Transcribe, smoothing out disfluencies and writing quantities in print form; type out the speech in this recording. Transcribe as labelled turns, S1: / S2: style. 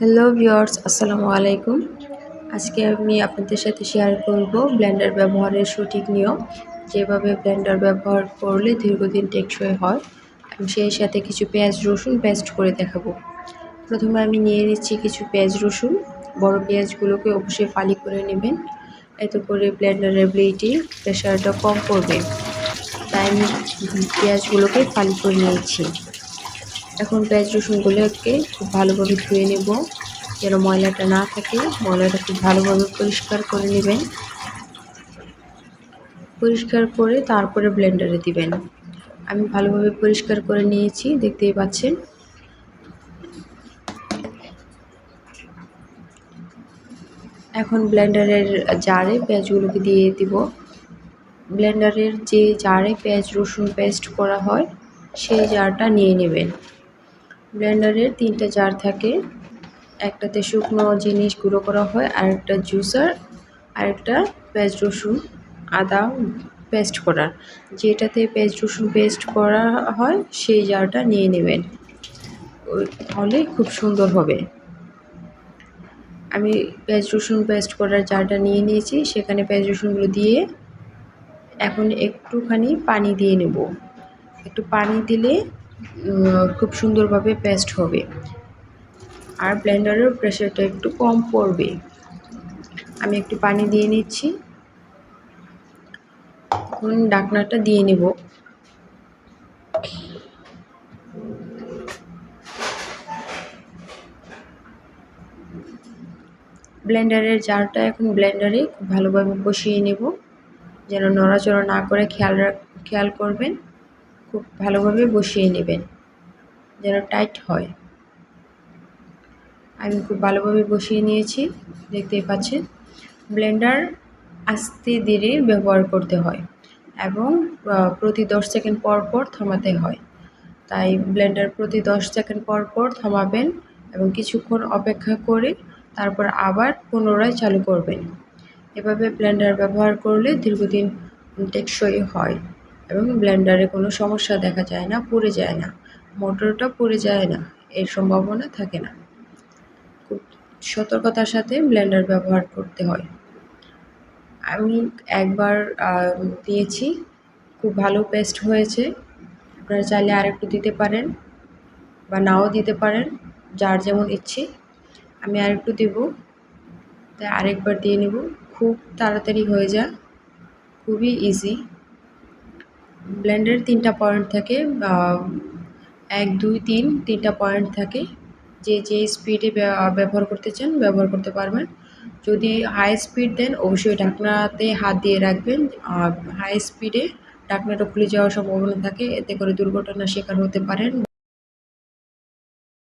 S1: Hello viewers, আসসালামু আলাইকুম। আজকে আমি আপনাদের সাথে শেয়ার করব ব্লেন্ডার ব্যবহারের সঠিক নিয়ম, যেভাবে ব্লেন্ডার ব্যবহার করলে দীর্ঘদিন টেকসই হয়, এবং সেই সাথে কিছু পেঁয়াজ রসুন পেস্ট করে দেখাবো। প্রথমে আমি নিয়ে নিচ্ছি কিছু পেঁয়াজ রসুন। বড় পেঁয়াজগুলোকে অবশ্যই ফালি করে নেবেন, এতে করে ব্লেন্ডারের ব্লেডে প্রেশারটা কম পড়বে। তাই আমি পেঁয়াজগুলোকে ফালি করে নিয়েছি। এখন পেঁয়াজ রসুনগুলোকে খুব ভালোভাবে ধুয়ে নেব, যেন ময়লাটা না থাকে। ময়লাটা খুব ভালোভাবে পরিষ্কার করে নেবেন। পরিষ্কার করে তারপরে ব্লেন্ডারে দিবেন। আমি ভালোভাবে পরিষ্কার করে নিয়েছি, দেখতেই পাচ্ছেন। এখন ব্লেন্ডারের জারে পেঁয়াজগুলোকে দিয়ে দিব। ব্লেন্ডারের যে জারে পেঁয়াজ রসুন পেস্ট করা হয় সেই জারটা নিয়ে নেবেন। ব্লেন্ডারের 3টা জার থাকে, একটাতে শুকনো জিনিস গুঁড়ো করা হয়, আরেকটা জুসার, আরেকটা পেঁয়াজ রসুন আদা পেস্ট করার। যেটাতে পেঁয়াজ রসুন পেস্ট করা হয় সেই জারটা নিয়ে নেবেন, তাহলে খুব সুন্দর হবে। আমি পেঁয়াজ রসুন পেস্ট করার জারটা নিয়ে নিয়েছি, সেখানে পেঁয়াজ রসুনগুলো দিয়ে এখন একটুখানি পানি দিয়ে নেব। একটু পানি দিলে খুব সুন্দরভাবে পেস্ট হবে, আর ব্লেন্ডারের প্রেশারটা একটু কম পড়বে। আমি একটু পানি দিয়ে নিচ্ছি। এখন ঢাকনাটা দিয়ে নেব। ব্লেন্ডারের জারটা এখন ব্লেন্ডারে খুব ভালোভাবে বসিয়ে নেব, যেন নড়াচড়া না করে খেয়াল করবেন। খুব ভালোভাবে বসিয়ে নেবেন যেন টাইট হয়। আমি খুব ভালোভাবে বসিয়ে নিয়েছি, দেখতেই পাচ্ছেন। ব্লেন্ডার আস্তে ধীরে ব্যবহার করতে হয় এবং প্রতি 10 সেকেন্ড পর পর থামাতে হয়। তাই ব্লেন্ডার প্রতি 10 সেকেন্ড পর পর থামাবেন এবং কিছুক্ষণ অপেক্ষা করে তারপর আবার পুনরায় চালু করবেন। এভাবে ব্লেন্ডার ব্যবহার করলে দীর্ঘদিন টেকসই হয় এবং ব্লেন্ডারে কোনো সমস্যা দেখা যায় না, পুড়ে যায় না, মোটরটা পুড়ে যায় না, এর সম্ভাবনা থাকে না। খুব সতর্কতার সাথে ব্লেন্ডার ব্যবহার করতে হয়। আমি একবার দিয়েছি, খুব ভালো পেস্ট হয়েছে। আপনারা চাইলে আরেকটু দিতে পারেন বা নাও দিতে পারেন, যার যেমন ইচ্ছে। আমি আরেকটু দেব, তাই আরেকবার দিয়ে নেব। খুব তাড়াতাড়ি হয়ে যায়, খুবই ইজি। ব্লেন্ডারের 3টা পয়েন্ট থাকে, 1 2 3 3টা পয়েন্ট থাকে। যে স্পিডে ব্যবহার করতে চান ব্যবহার করতে পারবেন। যদি হাই স্পিড দেন অবশ্যই ঢাকনাতে হাত দিয়ে রাখবেন। হাই স্পিডে ঢাকনাটা খুলে যাওয়ার সম্ভাবনা থাকে, এতে করে দুর্ঘটনার শিকার হতে পারেন।